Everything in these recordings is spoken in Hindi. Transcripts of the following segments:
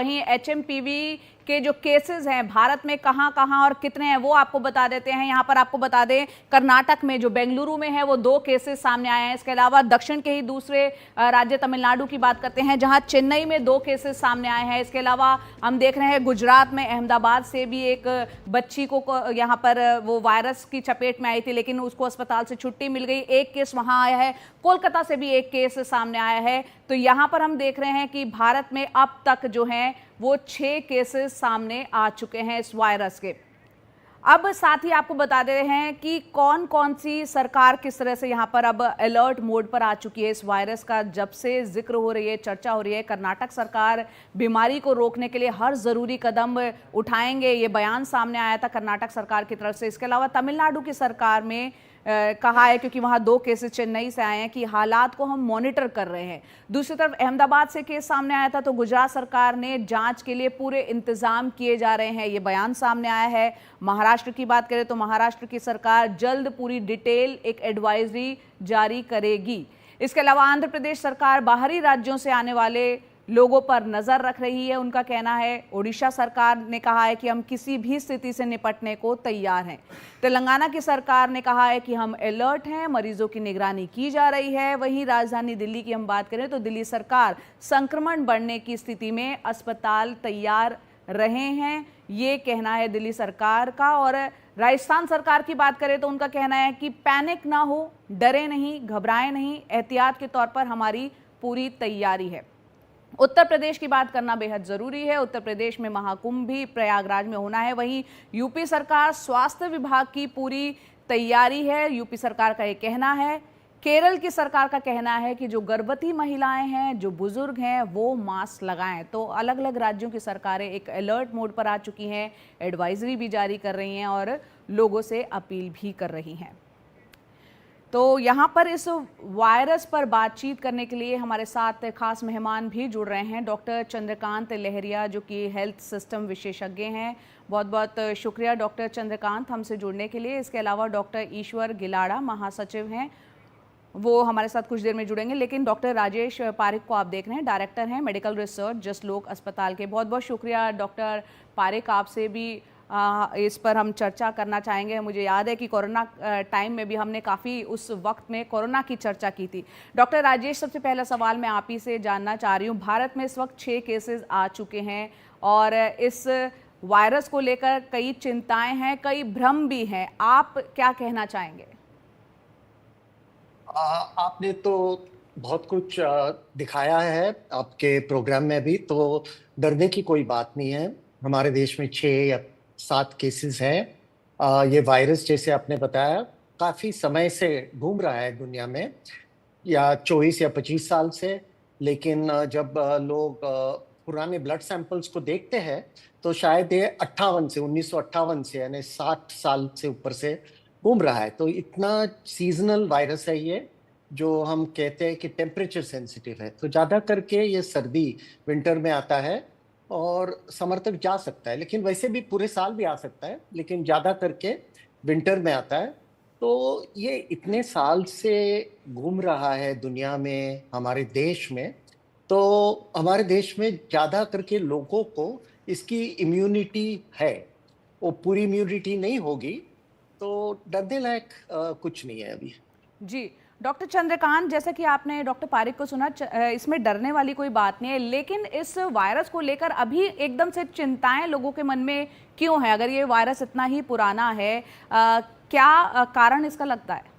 वहीं एचएमपीवी के जो केसेस हैं भारत में कहां कहां और कितने हैं वो आपको बता देते हैं। यहां पर आपको बता दें, कर्नाटक में जो बेंगलुरु में है वो 2 केसेस सामने आए हैं। इसके अलावा दक्षिण के ही दूसरे राज्य तमिलनाडु की बात करते हैं जहां चेन्नई में 2 केसेस सामने आए हैं। इसके अलावा हम देख रहे हैं गुजरात में अहमदाबाद से भी एक बच्ची को यहां पर वो वायरस की चपेट में आई थी, लेकिन उसको अस्पताल से छुट्टी मिल गई। एक केस वहां आया है। कोलकाता से भी एक केस सामने आया है। तो यहां पर हम देख रहे हैं कि भारत में अब तक जो है वो 6 केसेस सामने आ चुके हैं इस वायरस के। अब साथ ही आपको बता दे रहे हैं कि कौन कौन सी सरकार किस तरह से यहाँ पर अब अलर्ट मोड पर आ चुकी है इस वायरस का। जब से जिक्र हो रही है, चर्चा हो रही है, कर्नाटक सरकार बीमारी को रोकने के लिए हर जरूरी कदम उठाएंगे, ये बयान सामने आया था कर्नाटक सरकार की तरफ से। इसके अलावा तमिलनाडु की सरकार में कहा है, क्योंकि वहां 2 केसेस चेन्नई से आए हैं, कि हालात को हम मॉनिटर कर रहे हैं। दूसरी तरफ अहमदाबाद से केस सामने आया था तो गुजरात सरकार ने जांच के लिए पूरे इंतजाम किए जा रहे हैं, ये बयान सामने आया है। महाराष्ट्र की बात करें तो महाराष्ट्र की सरकार जल्द पूरी डिटेल एक एडवाइजरी जारी करेगी। इसके अलावा आंध्र प्रदेश सरकार बाहरी राज्यों से आने वाले लोगों पर नजर रख रही है, उनका कहना है। ओडिशा सरकार ने कहा है कि हम किसी भी स्थिति से निपटने को तैयार हैं। तेलंगाना की सरकार ने कहा है कि हम अलर्ट हैं, मरीजों की निगरानी की जा रही है। वहीं राजधानी दिल्ली की हम बात करें तो दिल्ली सरकार संक्रमण बढ़ने की स्थिति में अस्पताल तैयार रहे हैं, ये कहना है दिल्ली सरकार का। और राजस्थान सरकार की बात करें तो उनका कहना है कि पैनिक ना हो, डरे नहीं, घबराएं नहीं, एहतियात के तौर पर हमारी पूरी तैयारी है। उत्तर प्रदेश की बात करना बेहद जरूरी है। उत्तर प्रदेश में महाकुंभ भी प्रयागराज में होना है। वहीं यूपी सरकार स्वास्थ्य विभाग की पूरी तैयारी है, यूपी सरकार का ये कहना है। केरल की सरकार का कहना है कि जो गर्भवती महिलाएं हैं, जो बुजुर्ग हैं, वो मास्क लगाएं। तो अलग अलग राज्यों की सरकारें एक अलर्ट मोड पर आ चुकी हैं, एडवाइजरी भी जारी कर रही हैं और लोगों से अपील भी कर रही हैं। तो यहाँ पर इस वायरस पर बातचीत करने के लिए हमारे साथ खास मेहमान भी जुड़ रहे हैं। डॉक्टर चंद्रकांत लहरिया, जो कि हेल्थ सिस्टम विशेषज्ञ हैं। बहुत बहुत शुक्रिया डॉक्टर चंद्रकांत हमसे जुड़ने के लिए। इसके अलावा डॉक्टर ईश्वर गिलाड़ा महासचिव हैं, वो हमारे साथ कुछ देर में जुड़ेंगे। लेकिन डॉक्टर राजेश पारिक को आप देख रहे हैं, डायरेक्टर हैं मेडिकल रिसर्च जसलोक अस्पताल के। बहुत बहुत शुक्रिया डॉक्टर पारिक, आपसे भी इस पर हम चर्चा करना चाहेंगे। मुझे याद है कि कोरोना टाइम में भी हमने काफ़ी उस वक्त में कोरोना की चर्चा की थी। डॉक्टर राजेश, सबसे पहला सवाल मैं आप ही से जानना चाह रही हूँ। भारत में इस वक्त 6 केसेस आ चुके हैं और इस वायरस को लेकर कई चिंताएं हैं, कई भ्रम भी हैं। आप क्या कहना चाहेंगे? आपने तो बहुत कुछ दिखाया है आपके प्रोग्राम में भी, तो डरने की कोई बात नहीं है। हमारे देश में 6 या 7 केसेस हैं। ये वायरस, जैसे आपने बताया, काफी समय से घूम रहा है दुनिया में, या 24 या 25 साल से। लेकिन जब लोग पुराने ब्लड सैंपल्स को देखते हैं तो शायद ये 1958 से, यानी 60 साल से ऊपर से घूम रहा है। तो इतना सीजनल वायरस है ये, जो हम कहते हैं कि टेम्परेचर सेंसिटिव है। तो ज़्यादा करके ये सर्दी, विंटर में आता है और समर तक जा सकता है, लेकिन वैसे भी पूरे साल भी आ सकता है, लेकिन ज़्यादा करके विंटर में आता है। तो ये इतने साल से घूम रहा है दुनिया में, हमारे देश में। तो हमारे देश में ज़्यादा करके लोगों को इसकी इम्यूनिटी है। वो पूरी इम्यूनिटी नहीं होगी, तो डरने लायक कुछ नहीं है अभी। जी डॉक्टर चंद्रकांत, जैसा कि आपने डॉक्टर पारिक को सुना, इसमें डरने वाली कोई बात नहीं है, लेकिन इस वायरस को लेकर अभी एकदम से चिंताएं लोगों के मन में क्यों है? अगर ये वायरस इतना ही पुराना है, क्या कारण इसका लगता है?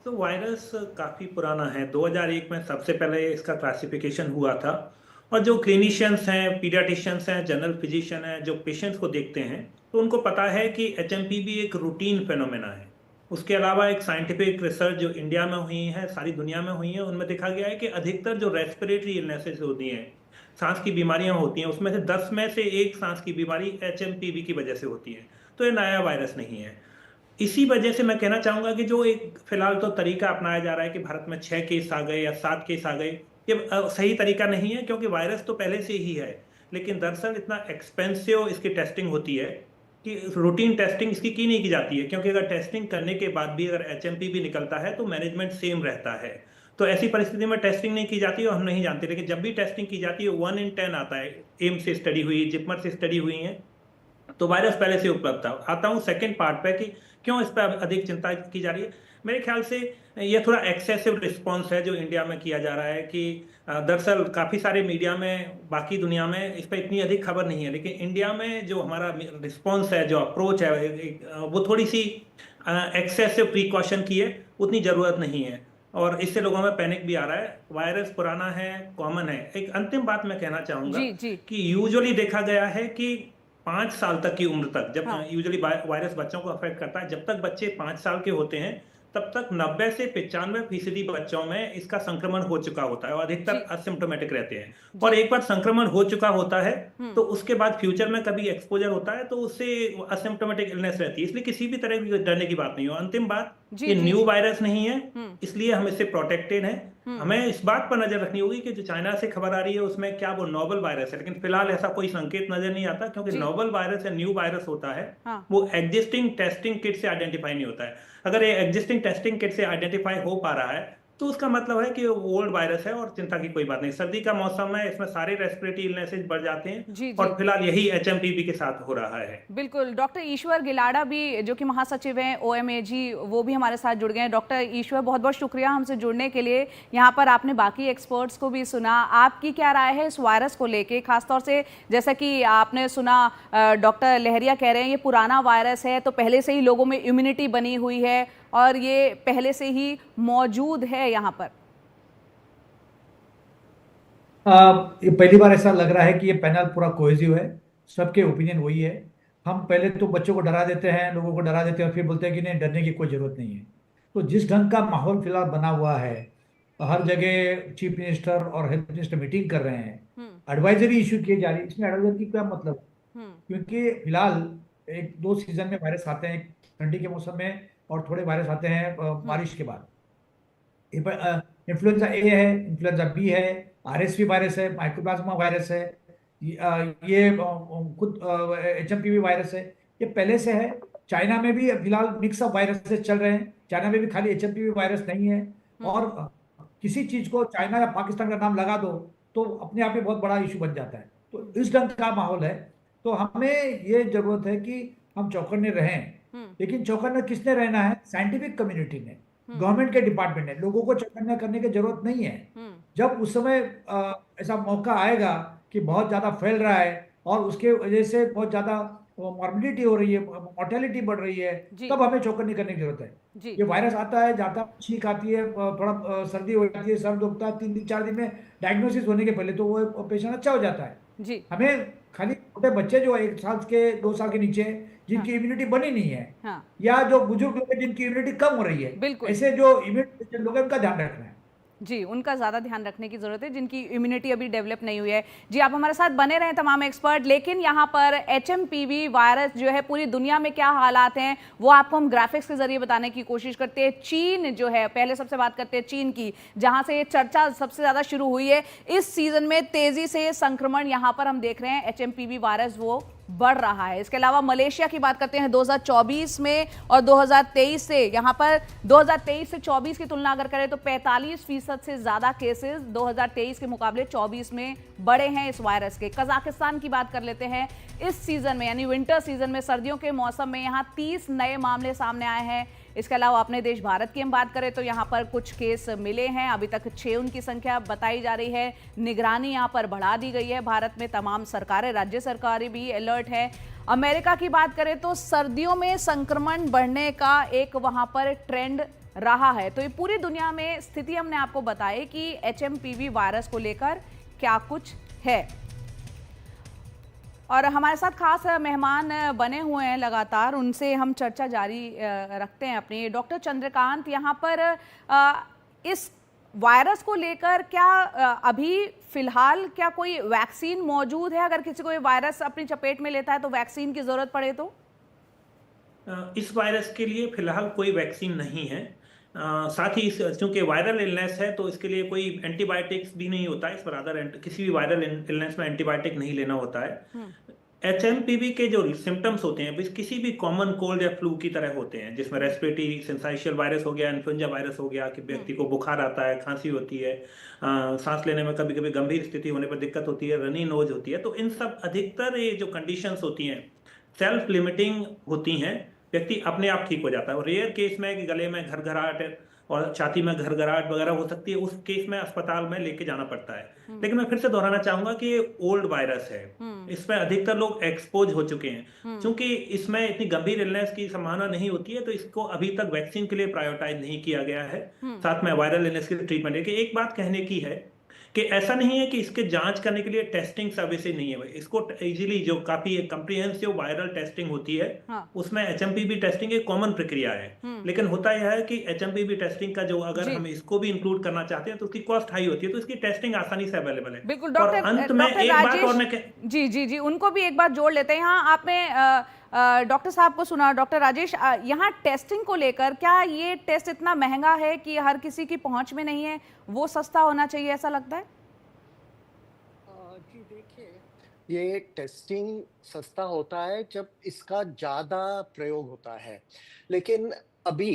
तो वायरस काफ़ी पुराना है। 2001 में सबसे पहले इसका क्लासिफिकेशन हुआ था, और जो क्लिनिशियंस हैं, पीडियाट्रिशियंस हैं, जनरल फिजिशियन हैं, जो पेशेंट्स को देखते हैं, तो उनको पता है कि एचएमपीवी एक रूटीन फेनोमेना है। उसके अलावा एक साइंटिफिक रिसर्च जो इंडिया में हुई है, सारी दुनिया में हुई है, उनमें देखा गया है कि अधिकतर जो रेस्पिरेटरी इलनेसेस होती हैं, सांस की बीमारियां होती हैं, उसमें से 10 में से 1 सांस की बीमारी एचएमपीवी की वजह से होती है। तो ये नया वायरस नहीं है। इसी वजह से मैं कहना चाहूँगा कि जो एक फिलहाल तो तरीका अपनाया जा रहा है कि भारत में 6 केस आ गए या 7 केस आ गए, ये सही तरीका नहीं है, क्योंकि वायरस तो पहले से ही है। लेकिन दरअसल इतना एक्सपेंसिव इसकी टेस्टिंग होती है कि रूटीन टेस्टिंग इसकी की नहीं की जाती है, क्योंकि अगर टेस्टिंग करने के बाद भी अगर एचएमपी भी निकलता है तो मैनेजमेंट सेम रहता है। तो ऐसी परिस्थिति में टेस्टिंग नहीं की जाती और हम नहीं जानते, लेकिन जब भी टेस्टिंग की जाती है 1 in 10 आता है। एम्स से स्टडी हुई, जिपमर से स्टडी हुई है, तो वायरस पहले से उपलब्ध था। आता हूँ सेकंड पार्ट पे कि क्यों इस पर अधिक चिंता की जा रही है। मेरे ख्याल से ये थोड़ा एक्सेसिव रिस्पॉन्स है जो इंडिया में किया जा रहा है कि दरअसल काफ़ी सारे मीडिया में, बाकी दुनिया में इस पर इतनी अधिक खबर नहीं है, लेकिन इंडिया में जो हमारा रिस्पॉन्स है, जो अप्रोच है, वो थोड़ी सी एक्सेसिव प्रिकॉशन की है, उतनी ज़रूरत नहीं है और इससे लोगों में पैनिक भी आ रहा है। वायरस पुराना है, कॉमन है। एक अंतिम बात मैं कहना चाहूँगा जी। कि यूजुअली देखा गया है कि 5 साल तक की उम्र तक, जब हाँ। यूजुअली वायरस बच्चों को अफेक्ट करता है, जब तक बच्चे 5 साल के होते हैं तब तक 90 से 95% बच्चों में इसका संक्रमण हो चुका होता है और अधिकतर जी। असिम्प्टोमेटिक रहते हैं। और एक बार संक्रमण हो चुका होता है तो उसके बाद फ्यूचर में कभी एक्सपोजर होता है तो उससे असिम्प्टोमेटिक इलनेस रहती है, इसलिए किसी भी तरह की डरने की बात नहीं हो। अंतिम बात, ये न्यू वायरस नहीं है, इसलिए हम इससे प्रोटेक्टेड हैं। हमें इस बात पर नजर रखनी होगी कि जो चाइना से खबर आ रही है उसमें क्या वो नोवल वायरस है, लेकिन फिलहाल ऐसा कोई संकेत नजर नहीं आता, क्योंकि नोवल वायरस या न्यू वायरस होता है वो एग्जिस्टिंग टेस्टिंग किट से आइडेंटिफाई नहीं होता है। अगर ये एग्जिस्टिंग टेस्टिंग किट से आइडेंटिफाई हो पा रहा है तो उसका मतलब है कि वो ओल्ड वायरस है और चिंता की कोई बात नहीं। सर्दी का मौसम है, इसमें सारे रेस्पिरेटरी इलनेसेस बढ़ जाते हैं और फिलहाल यही एचएमपीवी के साथ हो रहा है। बिल्कुल। डॉक्टर ईश्वर गिलाडा भी, जो कि महासचिव हैं ओएमएजी, वो भी हमारे साथ जुड़ गए हैं। डॉक्टर ईश्वर, बहुत बहुत शुक्रिया हमसे जुड़ने के लिए। यहाँ पर आपने बाकी एक्सपर्ट्स को भी सुना, आपकी क्या राय है इस वायरस को लेके, खासतौर से जैसा कि आपने सुना डॉक्टर लहरिया कह रहे हैं ये पुराना वायरस है, तो पहले से ही लोगों में इम्यूनिटी बनी हुई है और ये पहले से ही मौजूद है यहाँ पर। ये पहली बार ऐसा लग रहा है कि ये पैनल पूरा कोहेसिव है, सबके ओपिनियन वही है। हम पहले तो बच्चों को डरा देते हैं, लोगों को डरा देते हैं और फिर बोलते हैं कि नहीं, डरने की कोई जरूरत नहीं है। तो जिस ढंग का माहौल फिलहाल बना हुआ है, हर जगह चीफ मिनिस्टर और हेल्थ मिनिस्टर मीटिंग कर रहे हैं, एडवाइजरी इशू की जा रही है। इसमें एडवाइजरी की क्या मतलब? क्योंकि फिलहाल 1-2 सीजन में वायरस आते हैं, ठंडी के मौसम में, और थोड़े वायरस आते हैं बारिश के बाद। इन्फ्लुएंजा ए है, इन्फ्लुएंजा बी है, आरएसवी वायरस है, माइकोप्लाज्मा वायरस है, ये खुद एचएमपीवी वायरस है, ये पहले से है। चाइना में भी फिलहाल मिक्स ऑफ वायरसेस चल रहे हैं, चाइना में भी खाली एचएमपीवी वायरस नहीं है। और किसी चीज को चाइना या पाकिस्तान का नाम लगा दो तो अपने आप में बहुत बड़ा इशू बन जाता है। तो इस ढंग का माहौल है, तो हमें ये जरूरत है कि हम चौकन्ने रहें। लेकिन चौकन्ना किसने रहना है? साइंटिफिक कम्युनिटी ने, गवर्नमेंट के डिपार्टमेंट ने। लोगों को चौकन्ना करने की जरूरत नहीं है। जब उस समय ऐसा मौका आएगा कि बहुत ज्यादा फैल रहा है और उसके वजह से बहुत ज्यादा मॉर्बिडिटी हो रही है, मॉर्टेलिटी बढ़ रही है, तब हमें चौकन्नी करने की जरूरत है। ये वायरस आता है, जाता है, छींक आती है, थोड़ा सर्दी हो जाती है, सर दुखता है, 3 दिन 4 दिन में डायग्नोसिस होने के पहले तो वो पेशेंट अच्छा हो जाता है। हमें खाली छोटे बच्चे जो 1 साल के 2 साल के नीचे, जिनकी इम्यूनिटी बनी नहीं है, या जो बुजुर्ग लोग हैं जिनकी इम्यूनिटी कम हो रही है, ऐसे जो इम्यूनिटी लोग हैं उनका ध्यान रखना है। जी, उनका ज़्यादा ध्यान रखने की ज़रूरत है, जिनकी इम्यूनिटी अभी डेवलप नहीं हुई है। जी, आप हमारे साथ बने रहें तमाम एक्सपर्ट। लेकिन यहाँ पर एचएमपीवी वायरस जो है, पूरी दुनिया में क्या हालात हैं वो आपको हम ग्राफिक्स के जरिए बताने की कोशिश करते हैं। चीन जो है, पहले सबसे बात करते हैं चीन की, जहाँ से ये चर्चा सबसे ज़्यादा शुरू हुई है। इस सीज़न में तेज़ी से संक्रमण यहाँ पर हम देख रहे हैं, एचएमपीवी वायरस वो बढ़ रहा है। इसके अलावा मलेशिया की बात करते हैं 2024 में और 2023 से, यहाँ पर 2023 से 24 की तुलना अगर करें तो 45% से ज़्यादा केसेस 2023 के मुकाबले 24 में बढ़े हैं इस वायरस के। कजाकिस्तान की बात कर लेते हैं, इस सीजन में यानी विंटर सीजन में, सर्दियों के मौसम में यहाँ 30 नए मामले सामने आए हैं। इसके अलावा अपने देश भारत की हम बात करें तो यहाँ पर कुछ केस मिले हैं, अभी तक 6 उनकी संख्या बताई जा रही है। निगरानी यहाँ पर बढ़ा दी गई है, भारत में तमाम सरकारें, राज्य सरकारें भी अलर्ट है। अमेरिका की बात करें तो सर्दियों में संक्रमण बढ़ने का एक वहाँ पर ट्रेंड रहा है। तो ये पूरी दुनिया में स्थिति हमने आपको बताई कि एचएमपीवी वायरस को लेकर क्या कुछ है। और हमारे साथ खास मेहमान बने हुए हैं लगातार, उनसे हम चर्चा जारी रखते हैं अपनी। डॉक्टर चंद्रकांत, यहाँ पर इस वायरस को लेकर क्या अभी फिलहाल क्या कोई वैक्सीन मौजूद है? अगर किसी को ये वायरस अपनी चपेट में लेता है तो वैक्सीन की जरूरत पड़े तो? इस वायरस के लिए फिलहाल कोई वैक्सीन नहीं है। साथ ही चूंकि वायरल इलनेस है तो इसके लिए कोई एंटीबायोटिक्स भी नहीं होता है। इस पर किसी भी वायरल इलनेस में एंटीबायोटिक नहीं लेना होता है। HMPV के जो सिम्टम्स होते हैं किसी भी कॉमन कोल्ड या फ्लू की तरह होते हैं, जिसमें रेस्पिरेटरी सिंसाइशियल वायरस हो गया, इन्फ्लुएंजा वायरस हो गया, कि व्यक्ति को बुखार आता है, खांसी होती है, सांस लेने में कभी कभी गंभीर स्थिति होने पर दिक्कत होती है, रनी नोज होती है। तो इन सब अधिकतर ये जो कंडीशंस होती हैं सेल्फ लिमिटिंग होती हैं, व्यक्ति अपने आप ठीक हो जाता है। और रेयर केस में कि गले में घरघराहट और छाती में घरघराहट वगैरह हो सकती है, उस केस में अस्पताल में लेके जाना पड़ता है। लेकिन मैं फिर से दोहराना चाहूंगा कि ये ओल्ड वायरस है, इसमें अधिकतर लोग एक्सपोज हो चुके हैं। क्योंकि इसमें इतनी गंभीर इलनेस की संभावना नहीं होती है, तो इसको अभी तक वैक्सीन के लिए प्रायोरिटाइज नहीं किया गया है। साथ में वायरल इलनेस के ट्रीटमेंट है। कि एक बात कहने की है कि ऐसा नहीं है कि इसके जांच करने के लिए टेस्टिंग सर्विसेज नहीं है। इसको इजीली जो काफी कम्प्रिहेंसिव वायरल टेस्टिंग होती है, उसमें HMPV टेस्टिंग एक कॉमन प्रक्रिया है। लेकिन होता यह है कि HMPV टेस्टिंग का जो अगर हम इसको भी इंक्लूड करना चाहते हैं तो उसकी कॉस्ट हाई होती है, तो इसकी टेस्टिंग आसानी से अवेलेबल है। बिल्कुल और डॉक्टर, अंत में एक बात और मैं जी जी जी उनको भी एक बात जोड़ लेते हैं। यहाँ आपने डॉक्टर साहब को सुना, डॉक्टर राजेश, यहाँ टेस्टिंग को लेकर क्या ये टेस्ट इतना महंगा है कि हर किसी की पहुंच में नहीं है, वो सस्ता होना चाहिए, ऐसा लगता है? जी देखिए, ये टेस्टिंग सस्ता होता है जब इसका ज़्यादा प्रयोग होता है। लेकिन अभी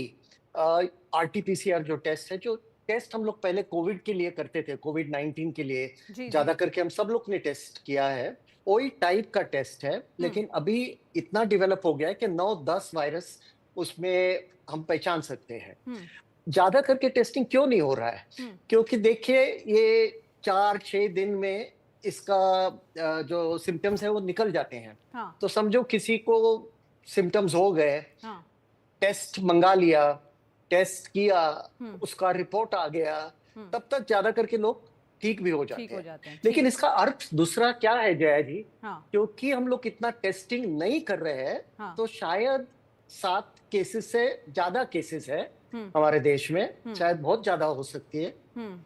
RT-PCR जो टेस्ट है, जो टेस्ट हम लोग पहले कोविड के लिए करते थे, कोविड-19 के लिए जी ज़्यादा करके हम सब लोग ने टेस्ट किया है, वही टाइप का टेस्ट है। लेकिन अभी इतना डेवलप हो गया है कि 9-10 वायरस उसमें हम पहचान सकते हैं। ज़्यादा करके टेस्टिंग क्यों नहीं हो रहा है? क्योंकि देखिए, ये 4-6 दिन में इसका जो सिम्टम्स है वो निकल जाते हैं। तो समझो किसी को सिम्टम्स हो गए, टेस्ट मंगा लिया, टेस्ट किया, उसका रिपोर्ट आ गया, तब तक ज्यादा करके लोग ठीक भी हो जाते हैं। लेकिन इसका अर्थ दूसरा क्या है जया जी? क्योंकि हम लोग इतना टेस्टिंग नहीं कर रहे हैं, तो शायद 7 केसेस से ज्यादा केसेस है हमारे देश में, शायद बहुत ज्यादा हो सकती है।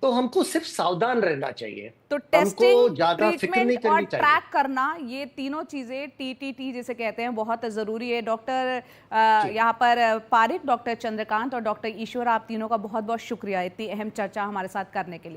तो हमको सिर्फ सावधान रहना चाहिए, तो हमको टेस्टिंग, ज्यादा फिक्र नहीं ट्रीटमेंट और करनी चाहिए। ट्रैक करना, ये तीनों चीजें TTT जिसे कहते हैं, बहुत जरूरी है। डॉक्टर यहाँ पर पारिक, डॉक्टर चंद्रकांत और डॉक्टर ईश्वर, आप तीनों का बहुत बहुत शुक्रिया इतनी अहम चर्चा हमारे साथ करने के लिए।